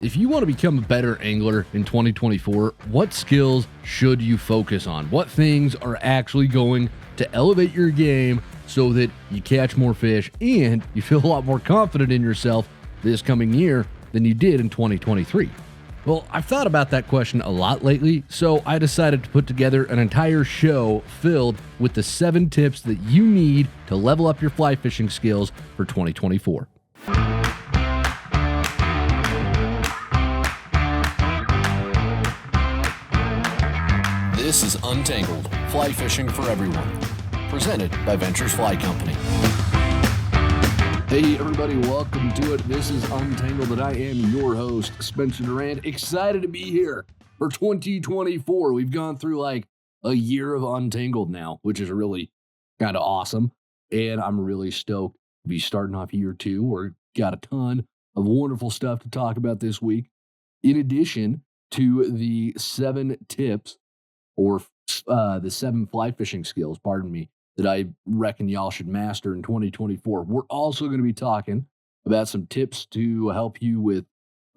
If you want to become a better angler in 2024, what skills should you focus on? What things are actually going to elevate your game so that you catch more fish and you feel a lot more confident in yourself this coming year than you did in 2023? Well, I've thought about that question a lot lately, so I decided to put together an entire show filled with the 7 tips that you need to level up your fly fishing skills for 2024. This is Untangled, fly fishing for everyone, presented by Ventures Fly Company. Hey everybody, welcome to it. This is Untangled and I am your host, Spencer Durrant. Excited to be here for 2024. We've gone through like a year of Untangled now, which is really kind of awesome. And I'm really stoked to be starting off year 2. We've got a ton of wonderful stuff to talk about this week. In addition to the 7 tips or the 7 fly fishing skills, that I reckon y'all should master in 2024. We're also going to be talking about some tips to help you with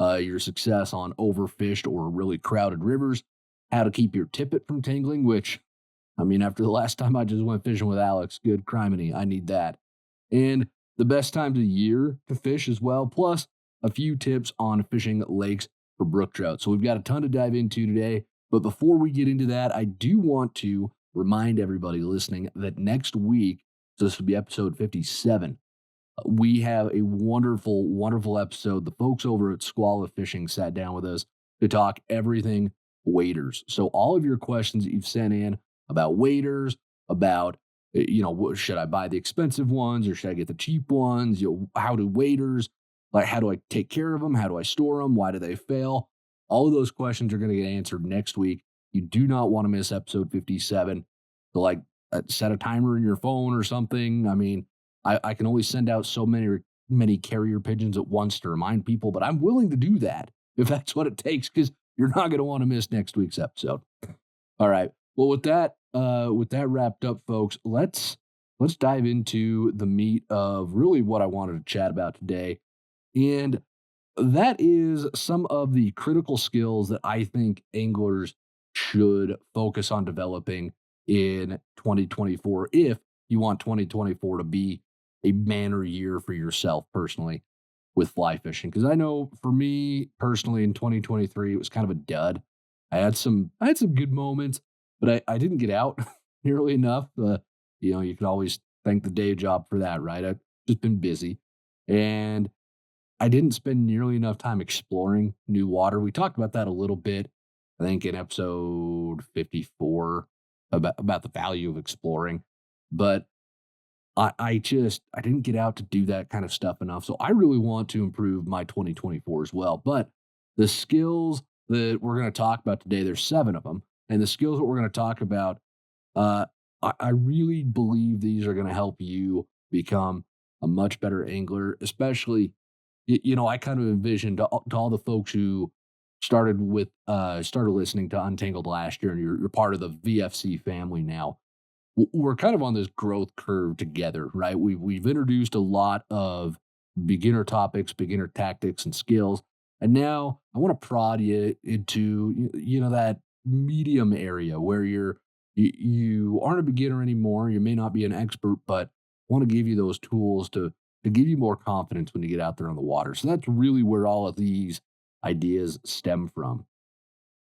your success on overfished or really crowded rivers, how to keep your tippet from tangling, which, I mean, after the last time I just went fishing with Alex, good criminy, I need that. And the best times of the year to fish as well, plus a few tips on fishing lakes for brook trout. So we've got a ton to dive into today. But before we get into that, I do want to remind everybody listening that next week, so this will be episode 57, we have a wonderful, wonderful episode. The folks over at Squala Fishing sat down with us to talk everything waders. So all of your questions that you've sent in about waders, about, should I buy the expensive ones or should I get the cheap ones? How do waders, like how do I take care of them? How do I store them? Why do they fail? All of those questions are going to get answered next week. You do not want to miss episode 57. So set a timer in your phone or something. I mean, I can only send out so many carrier pigeons at once to remind people, but I'm willing to do that if that's what it takes, because you're not going to want to miss next week's episode. All right. Well, with that wrapped up, folks, let's dive into the meat of really what I wanted to chat about today. And that is some of the critical skills that I think anglers should focus on developing in 2024 if you want 2024 to be a banner year for yourself personally with fly fishing. Because I know for me personally in 2023, it was kind of a dud. I had some good moments, but I didn't get out nearly enough. You can always thank the day job for that, right? I've just been busy. And I didn't spend nearly enough time exploring new water. We talked about that a little bit, I think, in episode 54 about the value of exploring. But I didn't get out to do that kind of stuff enough. So I really want to improve my 2024 as well. But the skills that we're going to talk about today, there's 7 of them. And the skills that we're going to talk about, I really believe these are going to help you become a much better angler, especially, I kind of envisioned to all the folks who started listening to Untangled last year, and you're part of the VFC family now. We're kind of on this growth curve together, right? We've introduced a lot of beginner topics, beginner tactics, and skills, and now I want to prod you into that medium area where you aren't a beginner anymore. You may not be an expert, but I want to give you those tools to give you more confidence when you get out there on the water. So that's really where all of these ideas stem from.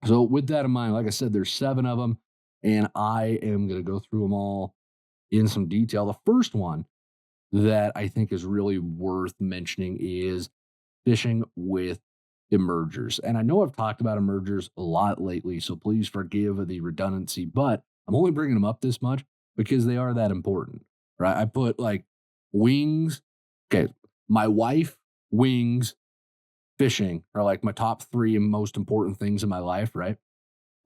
So with that in mind, like I said, there's 7 of them, and I am going to go through them all in some detail. The first one that I think is really worth mentioning is fishing with emergers. And I know I've talked about emergers a lot lately, so please forgive the redundancy, but I'm only bringing them up this much because they are that important, right? I put like wings. Okay, my wife, wings, fishing are like my top 3 most important things in my life, right?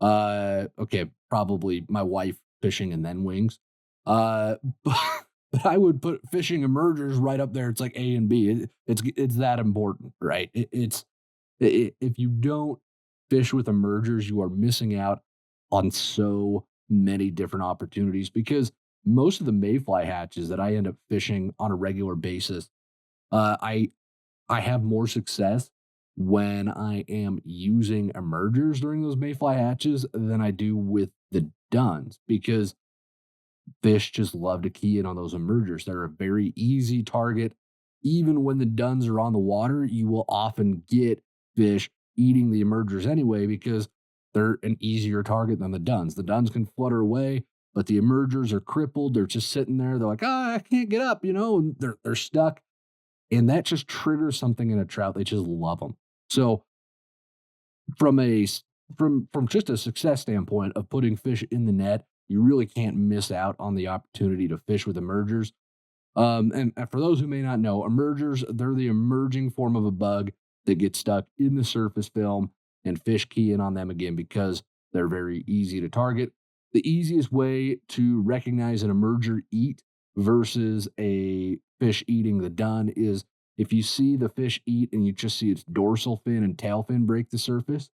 Okay, probably my wife, fishing, and then wings. But I would put fishing emergers right up there. It's like A and B. It's that important, right? If you don't fish with emergers, you are missing out on so many different opportunities, because most of the mayfly hatches that I end up fishing on a regular basis, I have more success when I am using emergers during those mayfly hatches than I do with the duns because fish just love to key in on those emergers. They're a very easy target. Even when the duns are on the water, you will often get fish eating the emergers anyway because they're an easier target than the duns. The duns can flutter away, but the emergers are crippled. They're just sitting there. They're like, I can't get up, and they're stuck. And that just triggers something in a trout. They just love them. So from a from just a success standpoint of putting fish in the net, you really can't miss out on the opportunity to fish with emergers. And for those who may not know, emergers, they're the emerging form of a bug that gets stuck in the surface film and fish key in on them again because they're very easy to target. The easiest way to recognize an emerger eat versus a fish eating the dun is if you see the fish eat and you just see its dorsal fin and tail fin break the surface,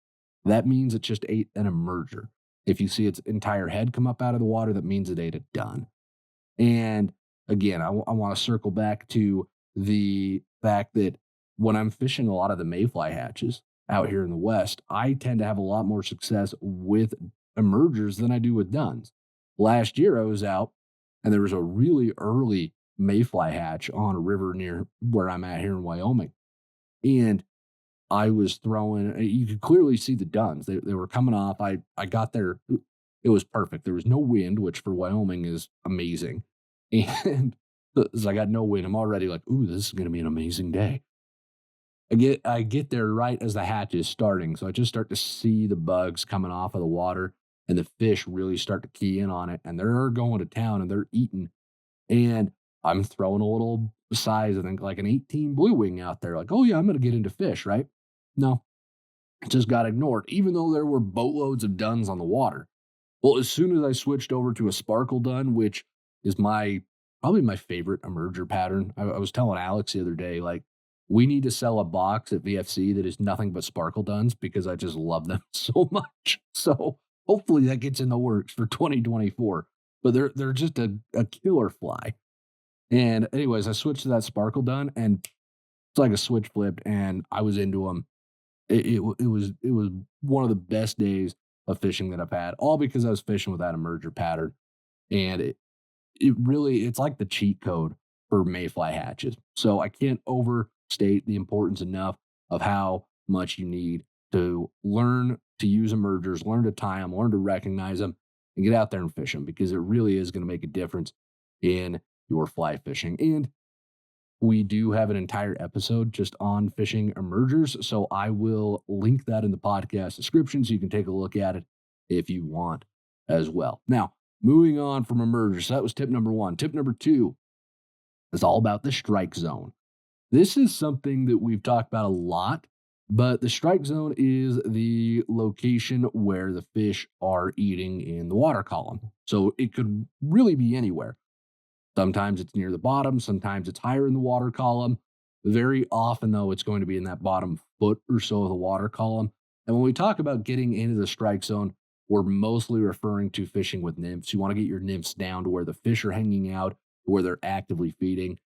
that means it just ate an emerger. If you see its entire head come up out of the water, that means it ate a dun. And again, I want to circle back to the fact that when I'm fishing a lot of the mayfly hatches out here in the West, I tend to have a lot more success with emergers than I do with duns. Last year, I was out and there was a really early mayfly hatch on a river near where I'm at here in Wyoming. And I was throwing, you could clearly see the duns. They were coming off. I got there. It was perfect. There was no wind, which for Wyoming is amazing. And as I got no wind, I'm already like, ooh, this is going to be an amazing day. I get there right as the hatch is starting. So I just start to see the bugs coming off of the water and the fish really start to key in on it. And they're going to town and they're eating. And I'm throwing a little size, I think like an 18 blue wing out there. Like, oh yeah, I'm going to get into fish, right? No, it just got ignored, even though there were boatloads of duns on the water. Well, as soon as I switched over to a sparkle dun, which is probably my favorite emerger pattern. I was telling Alex the other day, like, we need to sell a box at VFC that is nothing but sparkle duns because I just love them so much. So hopefully that gets in the works for 2024. But they're just a killer fly. And anyways, I switched to that sparkle dun and it's like a switch flipped and I was into them. It was one of the best days of fishing that I've had, all because I was fishing with that emerger pattern. And it's like the cheat code for mayfly hatches. So I can't overstate the importance enough of how much you need to learn to use emergers, learn to tie them, learn to recognize them, and get out there and fish them because it really is going to make a difference in your fly fishing. And we do have an entire episode just on fishing emergers. So I will link that in the podcast description so you can take a look at it if you want as well. Now, moving on from emergers. So that was tip number one. Tip number two is all about the strike zone. This is something that we've talked about a lot, but the strike zone is the location where the fish are eating in the water column. So it could really be anywhere. Sometimes it's near the bottom, sometimes it's higher in the water column. Very often, though, it's going to be in that bottom foot or so of the water column. And when we talk about getting into the strike zone, we're mostly referring to fishing with nymphs. You want to get your nymphs down to where the fish are hanging out, where they're actively feeding.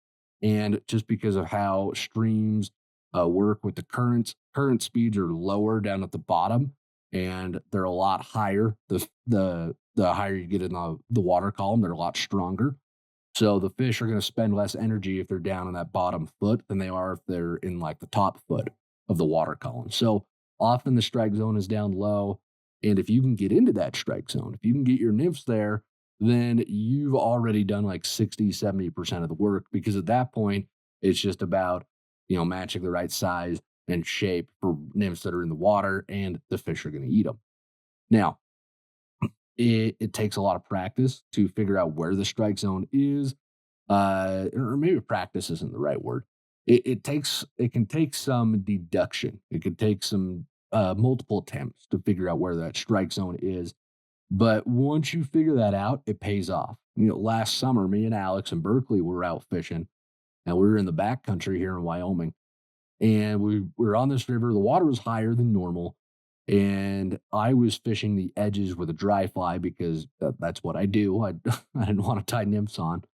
And just because of how streams work with the current speeds are lower down at the bottom, and they're a lot higher. The higher you get in the water column, they're a lot stronger. So the fish are going to spend less energy if they're down in that bottom foot than they are if they're in like the top foot of the water column. So often the strike zone is down low. And if you can get into that strike zone, if you can get your nymphs there, then you've already done like 60-70% of the work because at that point, it's just about, matching the right size and shape for nymphs that are in the water and the fish are going to eat them. Now, it takes a lot of practice to figure out where the strike zone is, or maybe practice isn't the right word. It can take some deduction. It could take some multiple attempts to figure out where that strike zone is. But once you figure that out, it pays off. Last summer, me and Alex in Berkeley were out fishing, and we were in the backcountry here in Wyoming, and we were on this river. The water was higher than normal. And I was fishing the edges with a dry fly because that's what I do. I didn't want to tie nymphs on.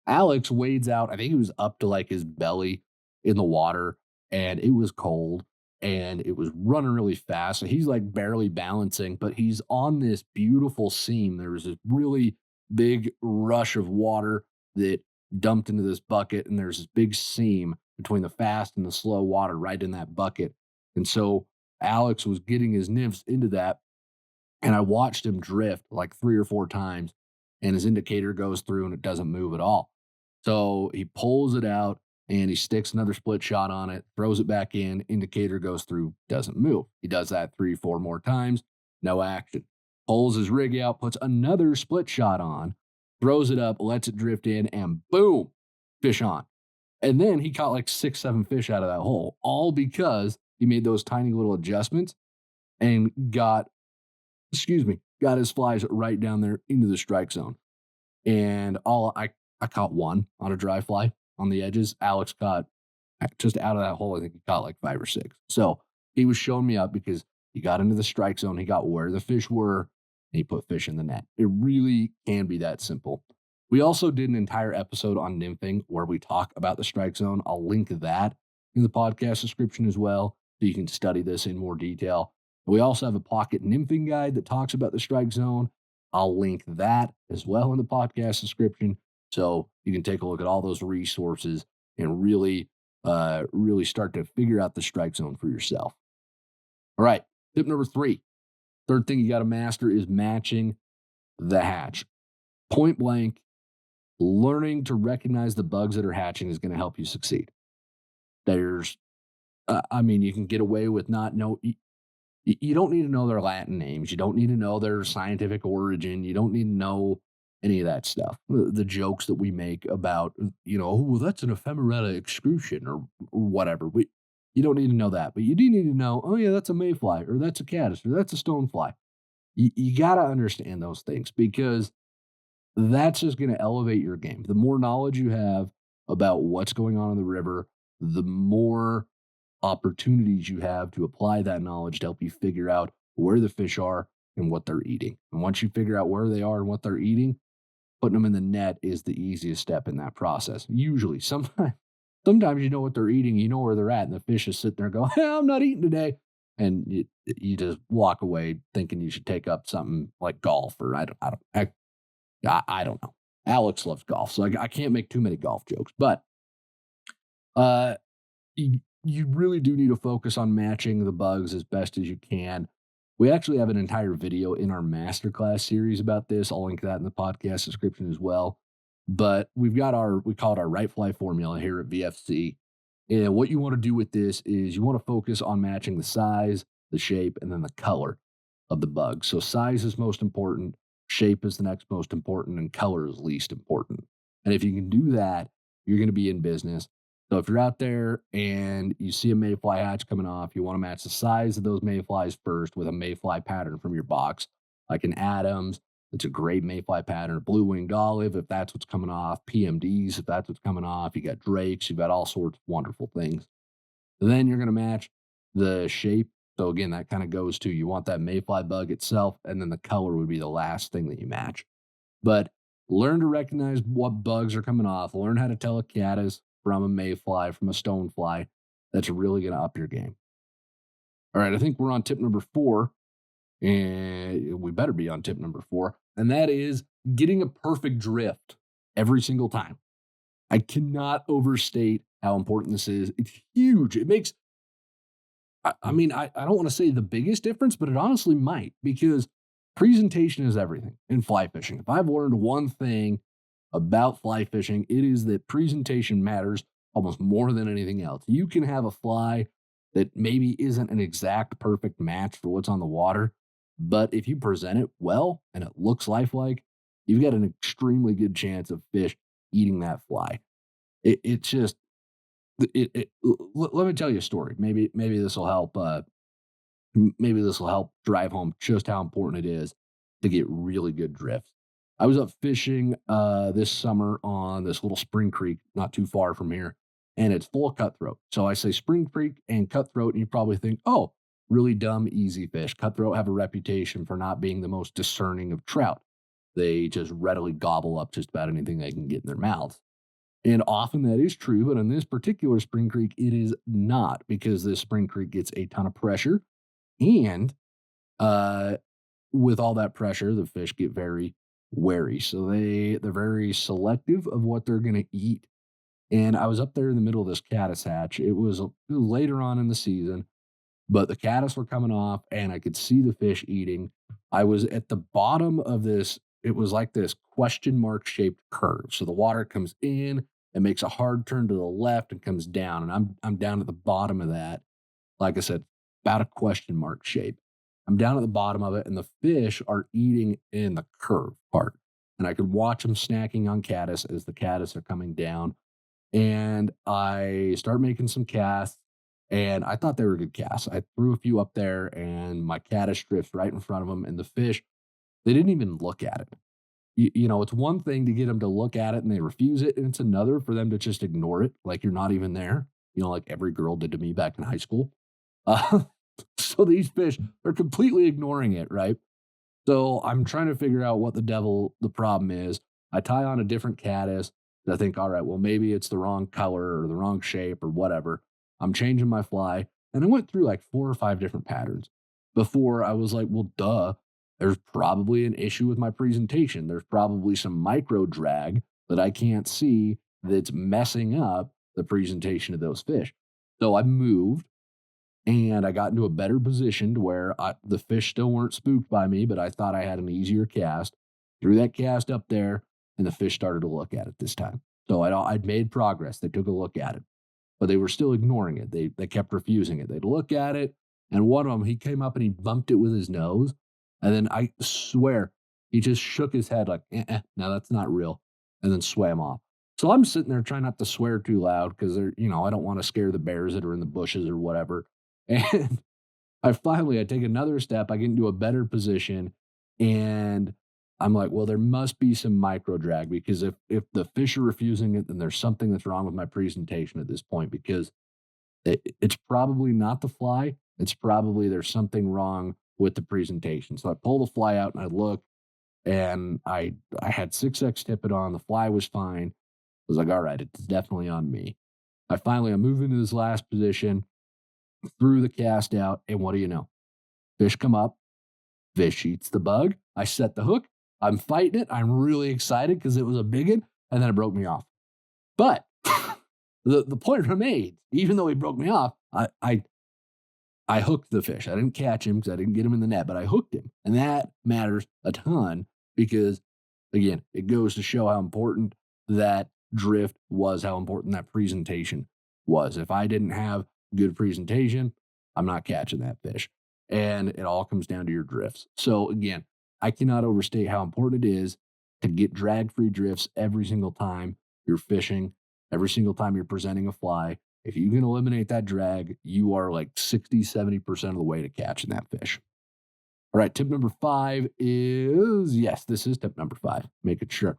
Alex wades out. I think he was up to like his belly in the water and it was cold. and it was running really fast. So he's like barely balancing, but he's on this beautiful seam. There was this really big rush of water that dumped into this bucket, and there's this big seam between the fast and the slow water right in that bucket. And so Alex was getting his nymphs into that, and I watched him drift like 3 or 4 times, and his indicator goes through and it doesn't move at all. So he pulls it out and he sticks another split shot on it, throws it back in, indicator goes through, doesn't move. He does that 3, 4 more times, no action. Pulls his rig out, puts another split shot on, throws it up, lets it drift in, and boom, fish on. And then he caught like 6, 7 fish out of that hole, all because he made those tiny little adjustments and got his flies right down there into the strike zone. And I caught 1 on a dry fly on the edges. Alex caught just out of that hole, I think he caught like 5 or 6. So he was showing me up because he got into the strike zone. He got where the fish were, and he put fish in the net. It really can be that simple. We also did an entire episode on nymphing where we talk about the strike zone. I'll link that in the podcast description as well, so you can study this in more detail. We also have a pocket nymphing guide that talks about the strike zone. I'll link that as well in the podcast description, so you can take a look at all those resources and really start to figure out the strike zone for yourself. All right, tip number 3. Third thing you got to master is matching the hatch. Point blank, learning to recognize the bugs that are hatching is going to help you succeed. There's, you can get away with you don't need to know their Latin names. You don't need to know their scientific origin. You don't need to know any of that stuff. The jokes that we make about, oh, well, that's an ephemerella excrucian or whatever. You don't need to know that, but you do need to know, oh yeah, that's a mayfly, or that's a caddis, or that's a stonefly. You got to understand those things, because that's just going to elevate your game. The more knowledge you have about what's going on in the river, the more opportunities you have to apply that knowledge to help you figure out where the fish are and what they're eating. And once you figure out where they are and what they're eating, putting them in the net is the easiest step in that process. Usually, sometimes you know what they're eating, you know where they're at, and the fish is sitting there going, hey, I'm not eating today. And you just walk away thinking you should take up something like golf, or I don't know. Alex loves golf, so I can't make too many golf jokes, but you really do need to focus on matching the bugs as best as you can. We actually have an entire video in our masterclass series about this. I'll link that in the podcast description as well. But we call it our right fly formula here at VFC. And what you want to do with this is you want to focus on matching the size, the shape, and then the color of the bug. So size is most important, shape is the next most important, and color is least important. And if you can do that, you're going to be in business. So if you're out there and you see a mayfly hatch coming off, you want to match the size of those mayflies first with a mayfly pattern from your box, like an Adams. It's a great mayfly pattern. Blue-winged olive, if that's what's coming off. PMDs, if that's what's coming off. You got drakes. You've got all sorts of wonderful things. Then you're going to match the shape. So again, that kind of goes to, you want that mayfly bug itself, and then the color would be the last thing that you match. But learn to recognize what bugs are coming off. Learn how to tell a caddis from a mayfly, from a stonefly. That's really going to up your game. All right, I think we're on tip number 4. And we better be on tip number 4. And that is getting a perfect drift every single time. I cannot overstate how important this is. It's huge. It makes, I don't want to say the biggest difference, but it honestly might, because presentation is everything in fly fishing. If I've learned one thing about fly fishing, it is that presentation matters almost more than anything else. You can have a fly that maybe isn't an exact perfect match for what's on the water, but if you present it well and it looks lifelike, you've got an extremely good chance of fish eating that fly. Let me tell you a story. Maybe this will help. Maybe this will help drive home just how important it is to get really good drifts. I was up fishing this summer on this little spring creek not too far from here, and it's full of cutthroat. So I say spring creek and cutthroat, and you probably think, oh, really dumb, easy fish. Cutthroat have a reputation for not being the most discerning of trout. They just readily gobble up just about anything they can get in their mouths. And often that is true, but on this particular spring creek, it is not because this spring creek gets a ton of pressure. And uh, with all that pressure, the fish get very wary. So they're very selective of what they're going to eat. And I was up there in the middle of this caddis hatch. It was later on in the season, but the caddis were coming off and I could see the fish eating. I was at the bottom of this, it was like this question mark shaped curve. So the water comes in and makes a hard turn to the left and comes down. And I'm down at the bottom of that. Like I said, about a question mark shape. I'm down at the bottom of it, and the fish are eating in the curve part. And I could watch them snacking on caddis as the caddis are coming down. And I start making some casts, and I thought they were good casts. I threw a few up there, and my caddis drifts right in front of them, and the fish, they didn't even look at it. It's one thing to get them to look at it and they refuse it, and it's another for them to just ignore it, like you're not even there. Like every girl did to me back in high school. Uh, so these fish are completely ignoring it, right? So I'm trying to figure out what the problem is. I tie on a different caddis. I think, all right, well, maybe it's the wrong color or the wrong shape or whatever. I'm changing my fly. And I went through like 4 or 5 different patterns before I was like, well, duh, there's probably an issue with my presentation. There's probably some micro drag that I can't see that's messing up the presentation of those fish. So I moved and I got into a better position to where the fish still weren't spooked by me, but I thought I had an easier cast. Threw that cast up there, and the fish started to look at it this time. So I'd made progress. They took a look at it, but they were still ignoring it. They kept refusing it. They'd look at it, and one of them, he came up and he bumped it with his nose, and then I swear he just shook his head like, no, that's not real, and then swam off. So I'm sitting there trying not to swear too loud because I don't want to scare the bears that are in the bushes or whatever. And I take another step, I get into a better position, and I'm like, well, there must be some micro drag because if the fish are refusing it, then there's something that's wrong with my presentation at this point because it's probably not the fly. It's probably there's something wrong with the presentation. So I pull the fly out and I look, and I had 6X tippet on. The fly was fine. I was like, all right, it's definitely on me. I'm moving to this last position, threw the cast out, and what do you know? Fish come up, fish eats the bug. I set the hook. I'm fighting it. I'm really excited because it was a big one, and then it broke me off. But the point remains, even though he broke me off, I hooked the fish. I didn't catch him because I didn't get him in the net, but I hooked him. And that matters a ton because, again, it goes to show how important that drift was, how important that presentation was. If I didn't have good presentation, I'm not catching that fish. And it all comes down to your drifts. So again, I cannot overstate how important it is to get drag-free drifts every single time you're fishing, every single time you're presenting a fly. If you can eliminate that drag, you are like 60-70% of the way to catching that fish. All right, tip number 5 is, yes, this is tip number 5. Make it sure.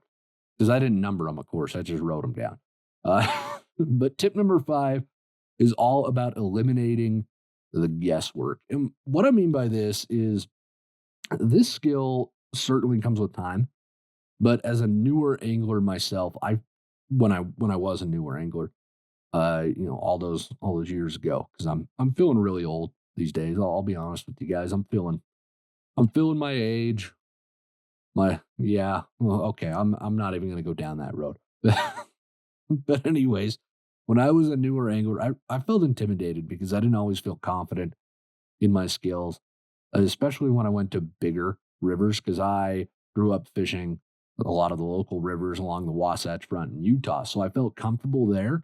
Because I didn't number them, of course. I just wrote them down. But tip number 5 is all about eliminating the guesswork. And what I mean by this is this skill certainly comes with time, but as a newer angler myself, when I was a newer angler, all those years ago, because I'm feeling really old these days. I'll be honest with you guys. I'm feeling my age. Okay. I'm not even gonna go down that road. But anyways, when I was a newer angler, I felt intimidated because I didn't always feel confident in my skills, especially when I went to bigger rivers, because I grew up fishing a lot of the local rivers along the Wasatch Front in Utah. So I felt comfortable there.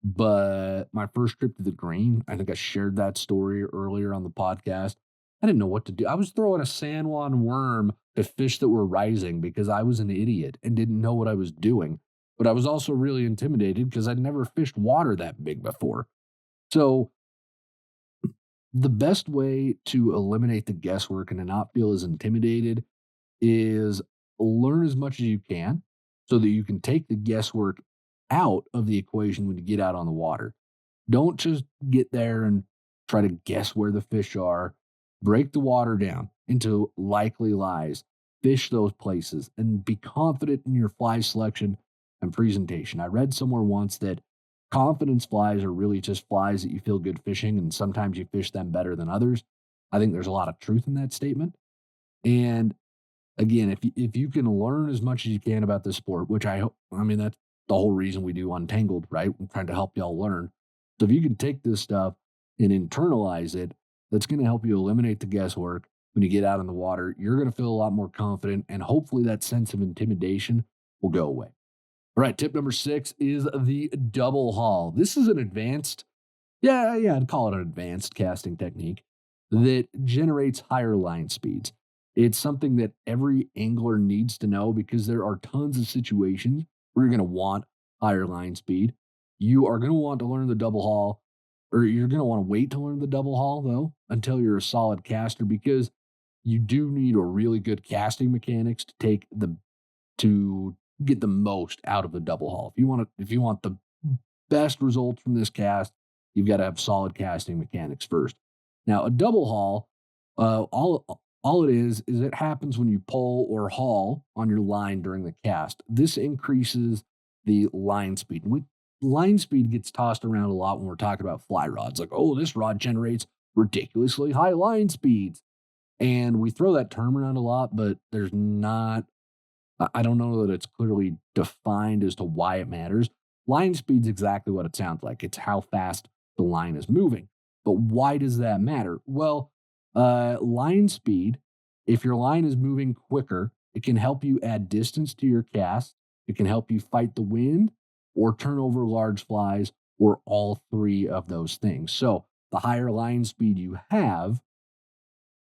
But my first trip to the green, I think I shared that story earlier on the podcast. I didn't know what to do. I was throwing a San Juan worm at fish that were rising because I was an idiot and didn't know what I was doing. But I was also really intimidated because I'd never fished water that big before. So the best way to eliminate the guesswork and to not feel as intimidated is learn as much as you can so that you can take the guesswork out of the equation when you get out on the water. Don't just get there and try to guess where the fish are. Break the water down into likely lies. Fish those places and be confident in your fly selection and presentation. I read somewhere once that confidence flies are really just flies that you feel good fishing, and sometimes you fish them better than others. I think there's a lot of truth in that statement. And again, if you can learn as much as you can about this sport, which I hope, I mean, that's the whole reason we do Untangled, right? We're trying to help y'all learn. So if you can take this stuff and internalize it, that's going to help you eliminate the guesswork when you get out in the water. You're going to feel a lot more confident, and hopefully that sense of intimidation will go away. All right, tip number 6 is the double haul. This is an advanced, yeah, I'd call it an advanced casting technique that generates higher line speeds. It's something that every angler needs to know because there are tons of situations where you're going to want higher line speed. You are going to want to learn the double haul, or you're going to want to wait to learn the double haul, though, until you're a solid caster, because you do need a really good casting mechanics to get the most out of the double haul. If you want the best results from this cast, you've got to have solid casting mechanics first. Now, a double haul, all it is it happens when you pull or haul on your line during the cast. This increases the line speed. Line speed gets tossed around a lot when we're talking about fly rods. Like, oh, this rod generates ridiculously high line speeds. And we throw that term around a lot, but there's not, I don't know that it's clearly defined as to why it matters. Line speed's exactly what it sounds like. It's how fast the line is moving. But why does that matter? Well, line speed, if your line is moving quicker, it can help you add distance to your cast. It can help you fight the wind or turn over large flies, or all three of those things. So the higher line speed you have,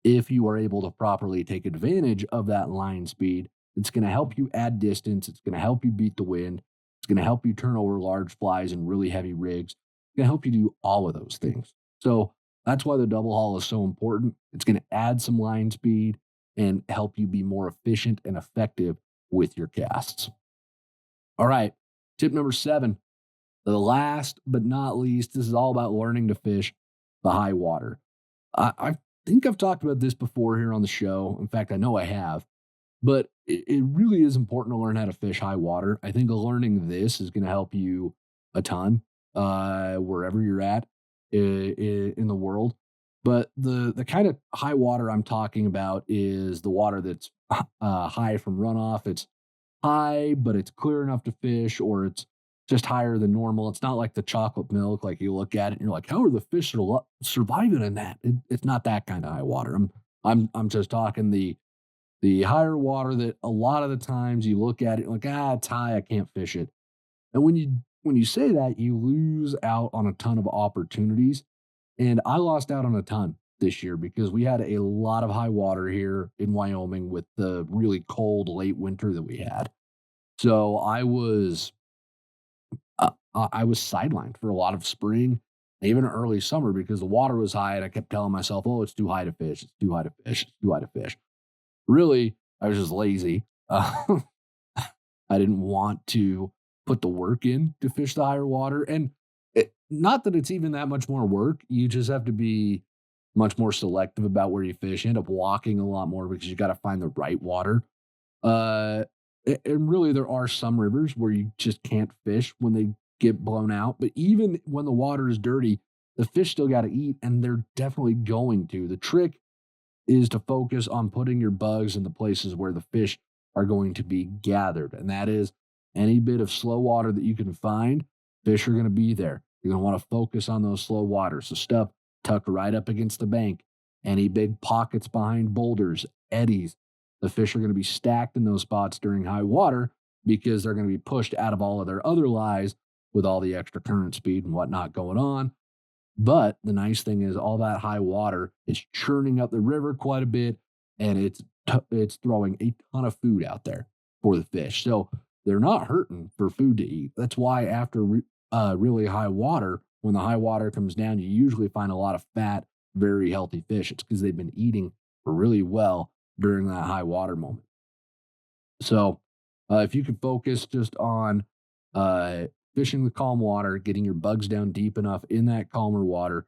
if you are able to properly take advantage of that line speed, it's going to help you add distance. It's going to help you beat the wind. It's going to help you turn over large flies and really heavy rigs. It's going to help you do all of those things. So that's why the double haul is so important. It's going to add some line speed and help you be more efficient and effective with your casts. All right, tip number 7, the last but not least, this is all about learning to fish the high water. I think I've talked about this before here on the show. In fact, I know I have, but it really is important to learn how to fish high water. I think learning this is going to help you a ton wherever you're at in the world. But the kind of high water I'm talking about is the water that's high from runoff. It's high, but it's clear enough to fish, or it's just higher than normal. It's not like the chocolate milk, like you look at it and you're like, how are the fish surviving in that? It's not that kind of high water. I'm just talking the higher water that a lot of the times you look at it like, it's high, I can't fish it. And when you say that, you lose out on a ton of opportunities. And I lost out on a ton this year because we had a lot of high water here in Wyoming with the really cold late winter that we had. So I was sidelined for a lot of spring, even early summer, because the water was high, and I kept telling myself, "Oh, it's too high to fish. It's too high to fish. It's too high to fish." Really, I was just lazy. I didn't want to put the work in to fish the higher water, and not that it's even that much more work. You just have to be much more selective about where you fish. You end up walking a lot more because you got to find the right water. And really, there are some rivers where you just can't fish when they get blown out. But even when the water is dirty, the fish still got to eat, and they're definitely going to. The trick is to focus on putting your bugs in the places where the fish are going to be gathered. And that is any bit of slow water that you can find, fish are going to be there. You're going to want to focus on those slow waters. So stuff tucked right up against the bank, any big pockets behind boulders, eddies. The fish are going to be stacked in those spots during high water because they're going to be pushed out of all of their other lies with all the extra current speed and whatnot going on. But the nice thing is all that high water is churning up the river quite a bit, and it's throwing a ton of food out there for the fish. So they're not hurting for food to eat. That's why after really high water, when the high water comes down, you usually find a lot of fat, very healthy fish. It's because they've been eating really well during that high water moment. So if you could focus just on fishing the calm water, getting your bugs down deep enough in that calmer water,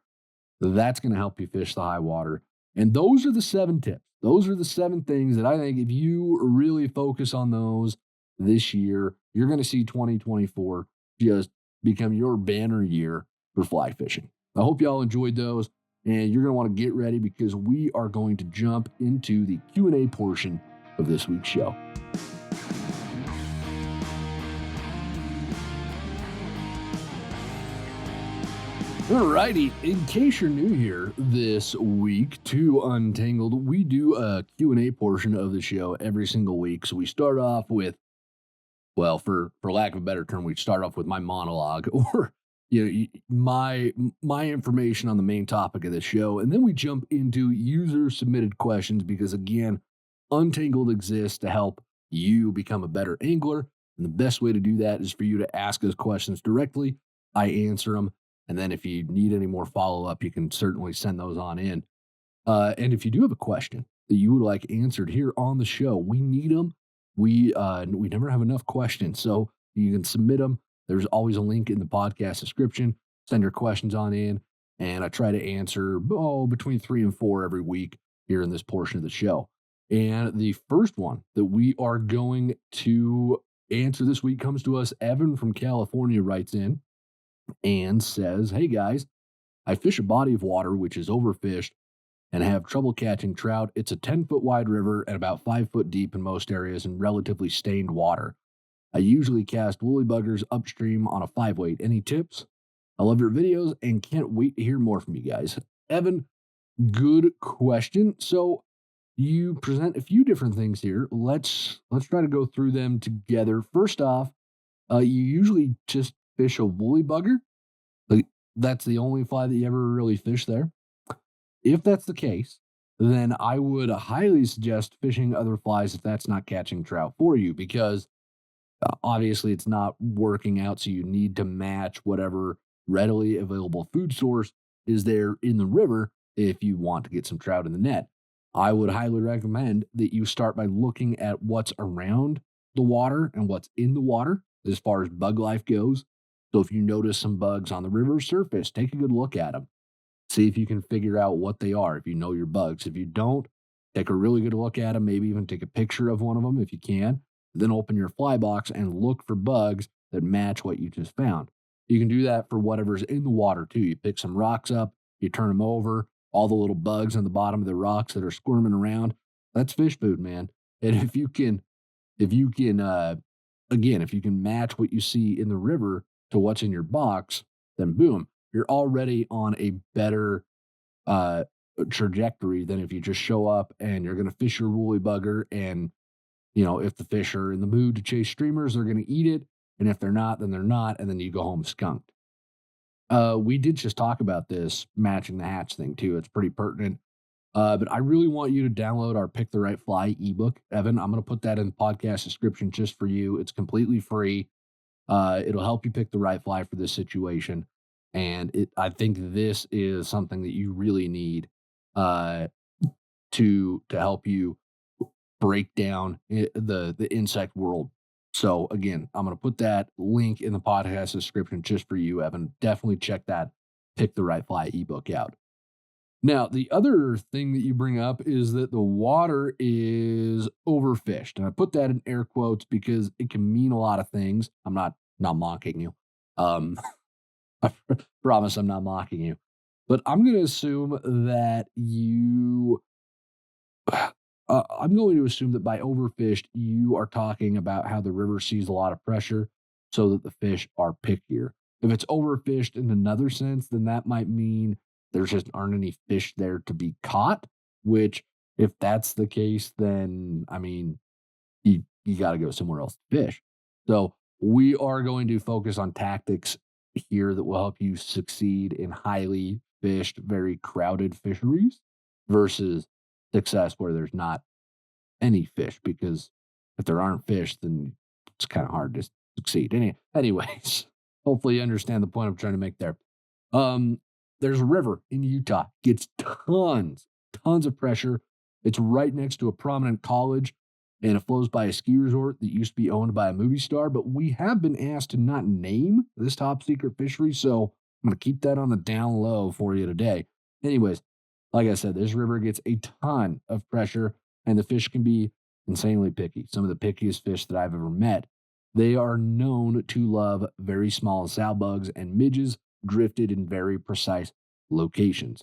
that's going to help you fish the high water. And those are the 7 tips. Those are the 7 things that I think if you really focus on those this year, you're going to see 2024 just become your banner year for fly fishing. I hope y'all enjoyed those, and you're going to want to get ready because we are going to jump into the Q&A portion of this week's show. Alrighty, in case you're new here this week to Untangled, we do a Q&A portion of the show every single week. So we start off with, well, for lack of a better term, we start off with my monologue or my information on the main topic of the show, and then we jump into user submitted questions because again, Untangled exists to help you become a better angler, and the best way to do that is for you to ask us questions directly. I answer them. And then if you need any more follow-up, you can certainly send those on in. And if you do have a question that you would like answered here on the show, we need them. We never have enough questions, so you can submit them. There's always a link in the podcast description. Send your questions on in, and I try to answer between 3 and 4 every week here in this portion of the show. And the first one that we are going to answer this week comes to us. Evan from California writes in and says, "Hey guys, I fish a body of water which is overfished and have trouble catching trout. It's a 10-foot wide river and about 5 foot deep in most areas and relatively stained water. I usually cast woolly buggers upstream on a 5-weight. Any tips? I love your videos and can't wait to hear more from you guys." Evan, good question. So you present a few different things here. Let's try to go through them together. First off, you usually just fish a woolly bugger. Like, that's the only fly that you ever really fish there. If that's the case, then I would highly suggest fishing other flies if that's not catching trout for you, because obviously it's not working out. So you need to match whatever readily available food source is there in the river if you want to get some trout in the net. I would highly recommend that you start by looking at what's around the water and what's in the water as far as bug life goes. So if you notice some bugs on the river surface, take a good look at them. See if you can figure out what they are, if you know your bugs. If you don't, take a really good look at them, maybe even take a picture of one of them if you can. Then open your fly box and look for bugs that match what you just found. You can do that for whatever's in the water too. You pick some rocks up, you turn them over, all the little bugs on the bottom of the rocks that are squirming around, that's fish food, man. And if you can match what you see in the river to what's in your box, then boom, you're already on a better trajectory than if you just show up and you're going to fish your woolly bugger. And, if the fish are in the mood to chase streamers, they're going to eat it. And if they're not, then they're not. And then you go home skunked. We did just talk about this matching the hatch thing too. It's pretty pertinent. But I really want you to download our Pick the Right Fly ebook. Evan, I'm going to put that in the podcast description just for you. It's completely free. It'll help you pick the right fly for this situation. And I think this is something that you really need to help you break down the insect world. So again, I'm going to put that link in the podcast description just for you, Evan. Definitely check that Pick the Right Fly ebook out. Now, the other thing that you bring up is that the water is overfished. And I put that in air quotes because it can mean a lot of things. I'm not mocking you. I promise I'm not mocking you. But I'm going to assume that I'm going to assume that by overfished, you are talking about how the river sees a lot of pressure so that the fish are pickier. If it's overfished in another sense, then that might mean there just aren't any fish there to be caught, which if that's the case, then, I mean, you got to go somewhere else to fish. So we are going to focus on tactics here that will help you succeed in highly fished, very crowded fisheries versus success where there's not any fish, because if there aren't fish, then it's kind of hard to succeed. Anyways, hopefully you understand the point I'm trying to make there. There's a river in Utah, gets tons of pressure. It's right next to a prominent college, and it flows by a ski resort that used to be owned by a movie star. But we have been asked to not name this top secret fishery, so I'm going to keep that on the down low for you today. Anyways, like I said, this river gets a ton of pressure, and the fish can be insanely picky. Some of the pickiest fish that I've ever met. They are known to love very small sow bugs and midges drifted in very precise locations.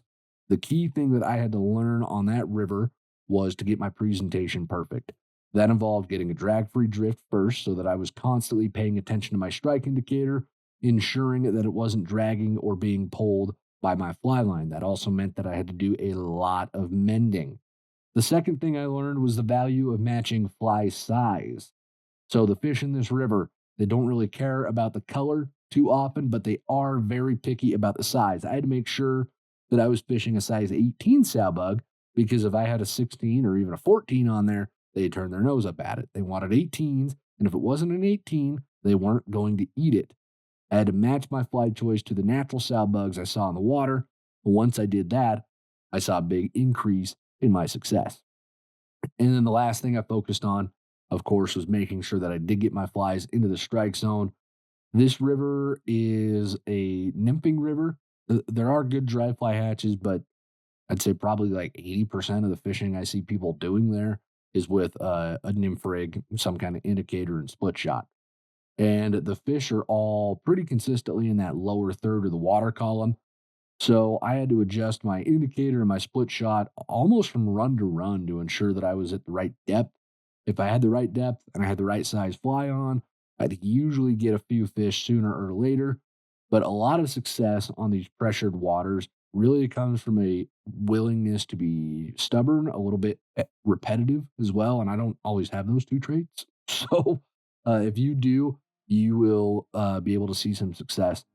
The key thing that I had to learn on that river was to get my presentation perfect. That involved getting a drag free drift first so that I was constantly paying attention to my strike indicator, ensuring that it wasn't dragging or being pulled by my fly line. That also meant that I had to do a lot of mending. The second thing I learned was the value of matching fly size. So the fish in this river, they don't really care about the color too often, but they are very picky about the size. I had to make sure that I was fishing a size 18 sow bug because if I had a 16 or even a 14 on there, they'd turn their nose up at it. They wanted 18s, and if it wasn't an 18, they weren't going to eat it. I had to match my fly choice to the natural sow bugs I saw in the water. But once I did that, I saw a big increase in my success. And then the last thing I focused on, of course, was making sure that I did get my flies into the strike zone. This river is a nymphing river. There are good dry fly hatches, but I'd say probably like 80% of the fishing I see people doing there is with a nymph rig, some kind of indicator and split shot. And the fish are all pretty consistently in that lower third of the water column. So I had to adjust my indicator and my split shot almost from run to run to ensure that I was at the right depth. If I had the right depth and I had the right size fly on, I'd usually get a few fish sooner or later. But a lot of success on these pressured waters really comes from a willingness to be stubborn, a little bit repetitive as well. And I don't always have those two traits. So if you do, you will be able to see some success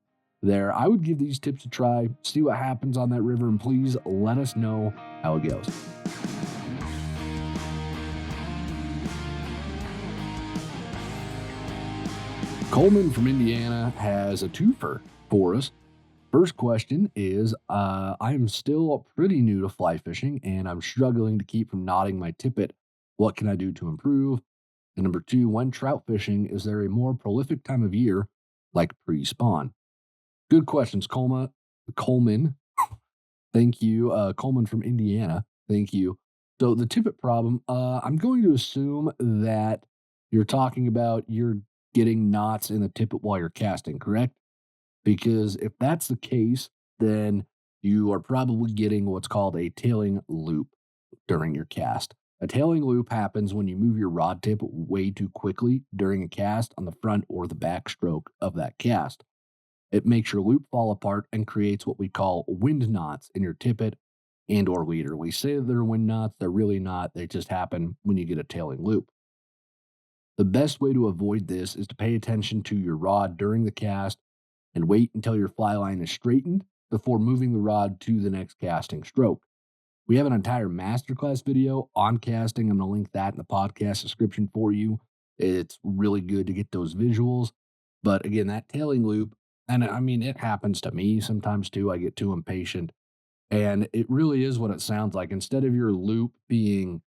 there. I would give these tips a try, see what happens on that river, and please let us know how it goes. Coleman from Indiana has a twofer for us. First question is I am still pretty new to fly fishing and I'm struggling to keep from knotting my tippet. What can I do to improve? And number two, when trout fishing, is there a more prolific time of year like pre spawn? Good questions, Coleman. Thank you. Coleman from Indiana. Thank you. So the tippet problem, I'm going to assume that you're talking about you're getting knots in the tippet while you're casting, correct? Because if that's the case, then you are probably getting what's called a tailing loop during your cast. A tailing loop happens when you move your rod tip way too quickly during a cast on the front or the back stroke of that cast. It makes your loop fall apart and creates what we call wind knots in your tippet and or leader. We say they're wind knots, they're really not. They just happen when you get a tailing loop. The best way to avoid this is to pay attention to your rod during the cast and wait until your fly line is straightened before moving the rod to the next casting stroke. We have an entire masterclass video on casting. I'm going to link that in the podcast description for you. It's really good to get those visuals. But again, that tailing loop, and I mean, it happens to me sometimes too. I get too impatient. And it really is what it sounds like. Instead of your loop being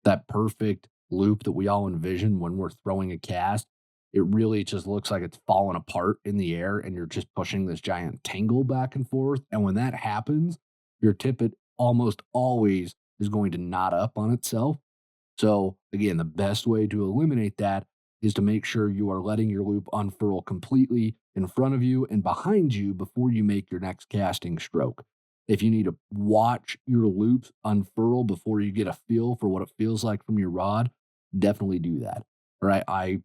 that perfect loop that we all envision when we're throwing a cast, it really just looks like it's falling apart in the air and you're just pushing this giant tangle back and forth. And when that happens, your tippet almost always is going to knot up on itself. So, again, the best way to eliminate that is to make sure you are letting your loop unfurl completely in front of you and behind you before you make your next casting stroke. If you need to watch your loops unfurl before you get a feel for what it feels like from your rod, definitely do that. All right.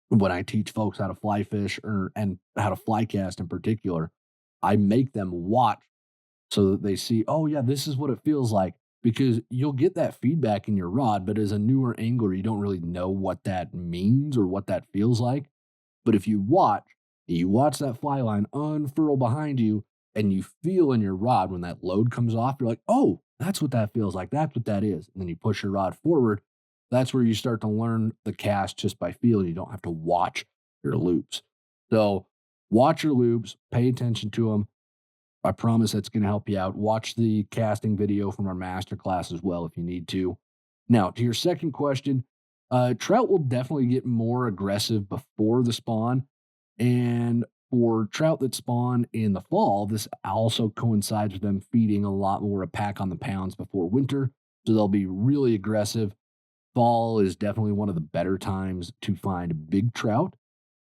When I teach folks how to fly fish and how to fly cast in particular, I make them watch so that they see, oh, yeah, this is what it feels like. Because you'll get that feedback in your rod, but as a newer angler, you don't really know what that means or what that feels like. But if you watch that fly line unfurl behind you and you feel in your rod when that load comes off, you're like, oh, that's what that feels like. That's what that is. And then you push your rod forward. That's where you start to learn the cast just by feel. You don't have to watch your loops. So watch your loops, pay attention to them. I promise that's going to help you out. Watch the casting video from our masterclass as well if you need to. Now, to your second question, trout will definitely get more aggressive before the spawn. And for trout that spawn in the fall, this also coincides with them feeding a lot more a pack on the pounds before winter. So they'll be really aggressive. Fall is definitely one of the better times to find big trout.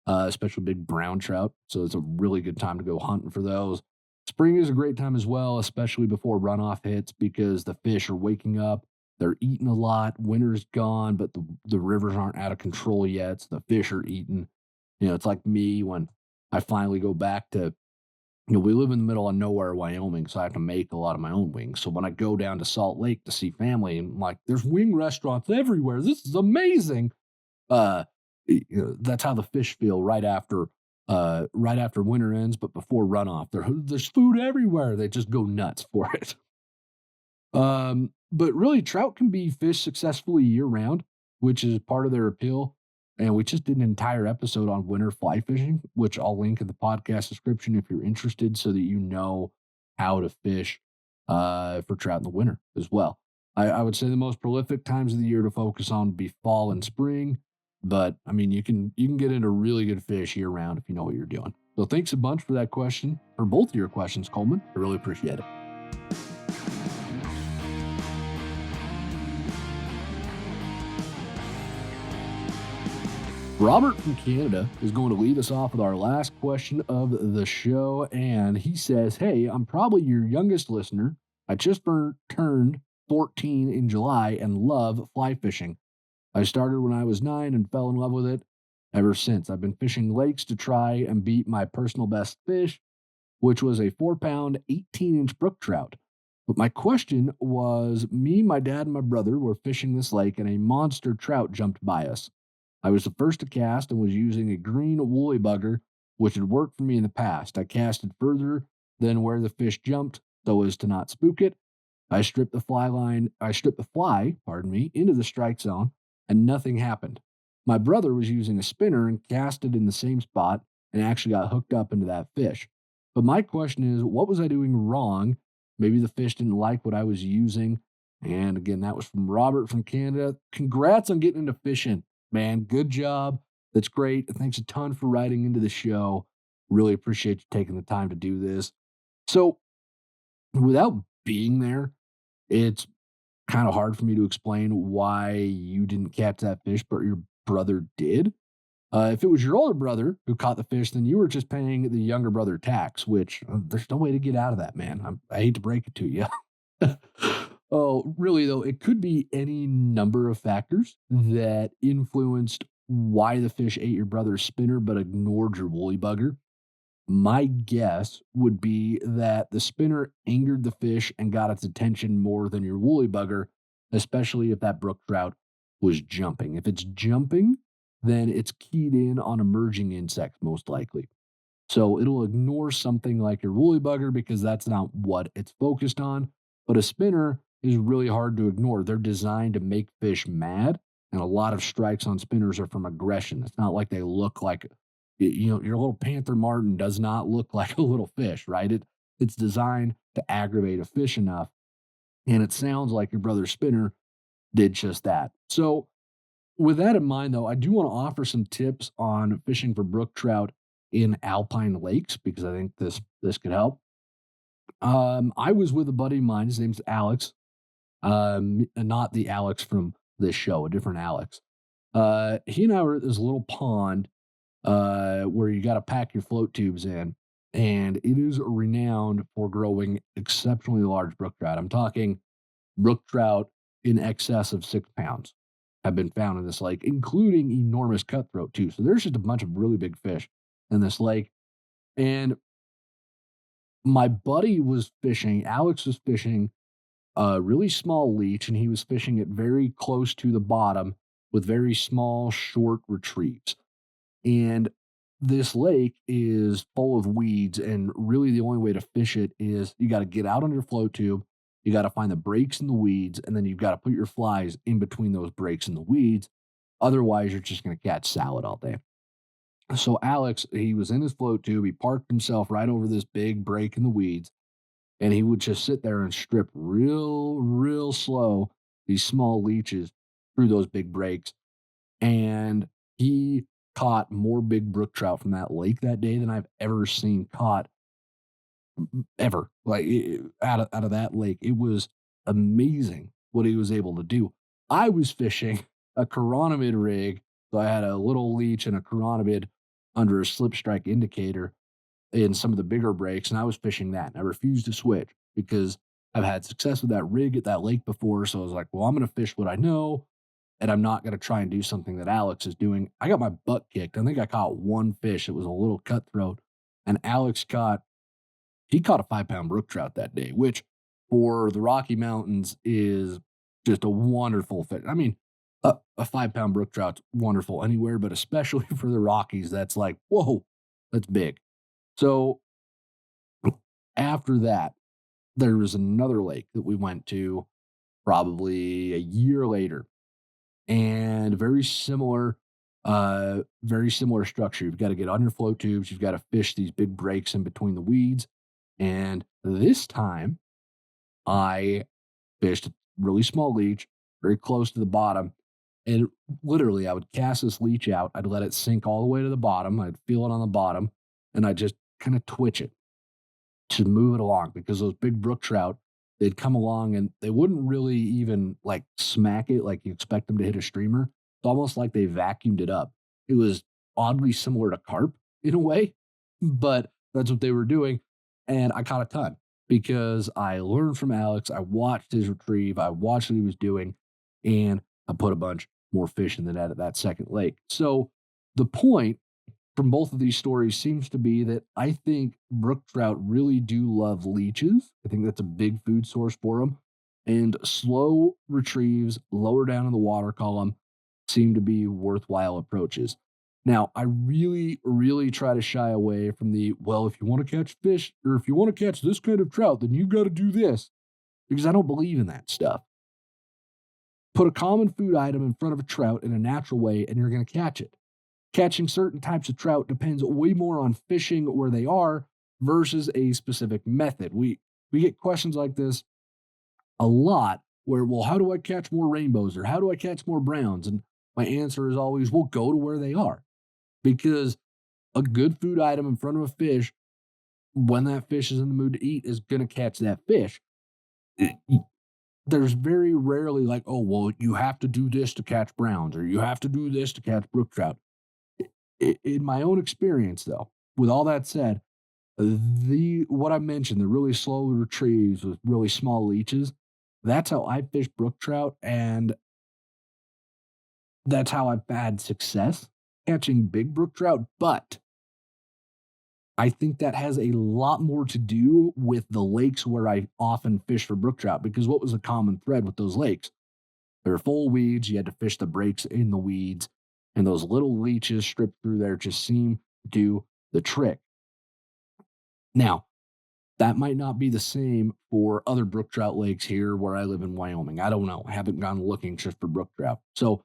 especially big brown trout. So it's a really good time to go hunting for those. Spring is a great time as well, especially before runoff hits because the fish are waking up. They're eating a lot. Winter's gone, but the rivers aren't out of control yet. So the fish are eating. It's like me when I finally go back to, we live in the middle of nowhere, Wyoming, so I have to make a lot of my own wings. So when I go down to Salt Lake to see family, and I'm like, there's wing restaurants everywhere. This is amazing. Uh, that's how the fish feel right after winter ends, but before runoff. There's food everywhere. They just go nuts for it. But really, trout can be fished successfully year round, which is part of their appeal. And we just did an entire episode on winter fly fishing, which I'll link in the podcast description if you're interested, so that you know how to fish for trout in the winter as well. I would say the most prolific times of the year to focus on would be fall and spring, but I mean you can get into really good fish year round if you know what you're doing. So thanks a bunch for that question, for both of your questions, Coleman. I really appreciate it. Robert from Canada is going to lead us off with our last question of the show. And he says, hey, I'm probably your youngest listener. I just turned 14 in July and love fly fishing. I started when I was 9 and fell in love with it ever since. I've been fishing lakes to try and beat my personal best fish, which was a 4-pound, 18-inch brook trout. But my question was, me, my dad, and my brother were fishing this lake and a monster trout jumped by us. I was the first to cast and was using a green woolly bugger, which had worked for me in the past. I casted further than where the fish jumped so as to not spook it. I stripped the fly, into the strike zone, and nothing happened. My brother was using a spinner and cast it in the same spot and actually got hooked up into that fish. But my question is, what was I doing wrong? Maybe the fish didn't like what I was using. And again, that was from Robert from Canada. Congrats on getting into fishing. Man, good job. That's great. Thanks a ton for writing into the show. Really appreciate you taking the time to do this. So, without being there, it's kind of hard for me to explain why you didn't catch that fish, but your brother did. If it was your older brother who caught the fish, then you were just paying the younger brother tax, which there's no way to get out of that, man. I hate to break it to you. Oh, really, though, it could be any number of factors that influenced why the fish ate your brother's spinner but ignored your woolly bugger. My guess would be that the spinner angered the fish and got its attention more than your woolly bugger, especially if that brook trout was jumping. If it's jumping, then it's keyed in on emerging insects, most likely. So it'll ignore something like your woolly bugger because that's not what it's focused on. But a spinner is really hard to ignore. They're designed to make fish mad, and a lot of strikes on spinners are from aggression. It's not like they look like, your little panther martin does not look like a little fish, right? It's designed to aggravate a fish enough, and it sounds like your brother's spinner did just that. So with that in mind, though, I do want to offer some tips on fishing for brook trout in alpine lakes because I think this could help. I was with a buddy of mine. His name's Alex. Not the Alex from this show, a different Alex. He and I were at this little pond where you got to pack your float tubes in, and it is renowned for growing exceptionally large brook trout. I'm talking brook trout in excess of 6 pounds have been found in this lake, including enormous cutthroat too. So there's just a bunch of really big fish in this lake. And my buddy was fishing, Alex was fishing a really small leech, and he was fishing it very close to the bottom with very small, short retrieves. And this lake is full of weeds, and really the only way to fish it is you got to get out on your float tube, you got to find the breaks in the weeds, and then you've got to put your flies in between those breaks in the weeds. Otherwise, you're just going to catch salad all day. So Alex, he was in his float tube. He parked himself right over this big break in the weeds, and he would just sit there and strip real slow these small leeches through those big breaks. And he caught more big brook trout from that lake that day than I've ever seen caught ever. Like out of that lake, it was amazing what he was able to do. I was fishing a chironomid rig, so I had a little leech and a chironomid under a slip strike indicator in some of the bigger breaks, and I was fishing that. And I refused to switch because I've had success with that rig at that lake before. So I was like, well, I'm going to fish what I know, and I'm not going to try and do something that Alex is doing. I got my butt kicked. I think I caught one fish. It was a little cutthroat, and Alex caught a 5-pound brook trout that day, which for the Rocky Mountains is just a wonderful fish. I mean, a 5-pound brook trout's wonderful anywhere, but especially for the Rockies, that's like, whoa, that's big. So after that, there was another lake that we went to probably a year later, and very similar structure. You've got to get under flow tubes. You've got to fish these big breaks in between the weeds. And this time I fished a really small leech, very close to the bottom. And literally, I would cast this leech out. I'd let it sink all the way to the bottom. I'd feel it on the bottom, and I'd just kind of twitch it to move it along, because those big brook trout, they'd come along and they wouldn't really even like smack it like you expect them to hit a streamer. It's almost like they vacuumed it up. It was oddly similar to carp in a way, but that's what they were doing. And I caught a ton because I learned from Alex. I watched his retrieve. I watched what he was doing, and I put a bunch more fish in the net at that second lake. So the point from both of these stories seems to be that I think brook trout really do love leeches. I think that's a big food source for them. And slow retrieves lower down in the water column seem to be worthwhile approaches. Now, I really, really try to shy away from the, well, if you want to catch fish, or if you want to catch this kind of trout, then you got to do this, because I don't believe in that stuff. Put a common food item in front of a trout in a natural way, and you're going to catch it. Catching certain types of trout depends way more on fishing where they are versus a specific method. We get questions like this a lot where, well, how do I catch more rainbows, or how do I catch more browns? And my answer is always, well, go to where they are, because a good food item in front of a fish, when that fish is in the mood to eat, is going to catch that fish. There's very rarely like, oh, well, you have to do this to catch browns, or you have to do this to catch brook trout. In my own experience, though, with all that said, what I mentioned, the really slow retrieves with really small leeches, that's how I fish brook trout, and that's how I've had success catching big brook trout. But I think that has a lot more to do with the lakes where I often fish for brook trout, because what was a common thread with those lakes? They're full of weeds. You had to fish the breaks in the weeds, and those little leeches stripped through there just seem to do the trick. Now, that might not be the same for other brook trout lakes here where I live in Wyoming. I don't know. I haven't gone looking just for brook trout. So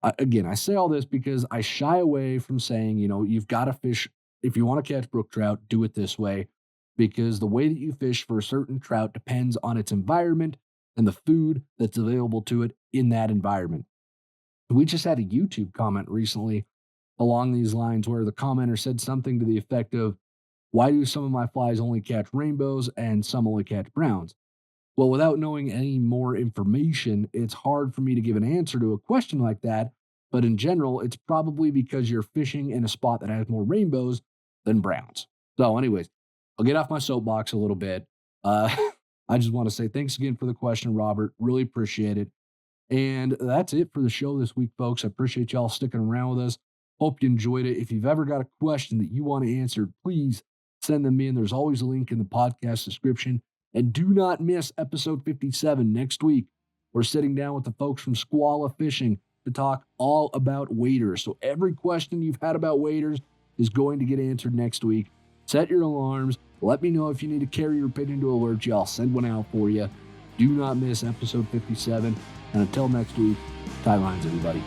again, I say all this because I shy away from saying, you've got to fish. If you want to catch brook trout, do it this way, because the way that you fish for a certain trout depends on its environment and the food that's available to it in that environment. We just had a YouTube comment recently along these lines where the commenter said something to the effect of, why do some of my flies only catch rainbows and some only catch browns? Well, without knowing any more information, it's hard for me to give an answer to a question like that. But in general, it's probably because you're fishing in a spot that has more rainbows than browns. So anyways, I'll get off my soapbox a little bit. I just want to say thanks again for the question, Robert. Really appreciate it. And that's it for the show this week, folks. I appreciate y'all sticking around with us. Hope you enjoyed it. If you've ever got a question that you want to answer, please send them in. There's always a link in the podcast description. And do not miss episode 57 next week. We're sitting down with the folks from Squala Fishing to talk all about waders. So every question you've had about waders is going to get answered next week. Set your alarms. Let me know if you need to carry your pigeon to alert you. I'll send one out for you. Do not miss episode 57. And until next week, tie lines, everybody.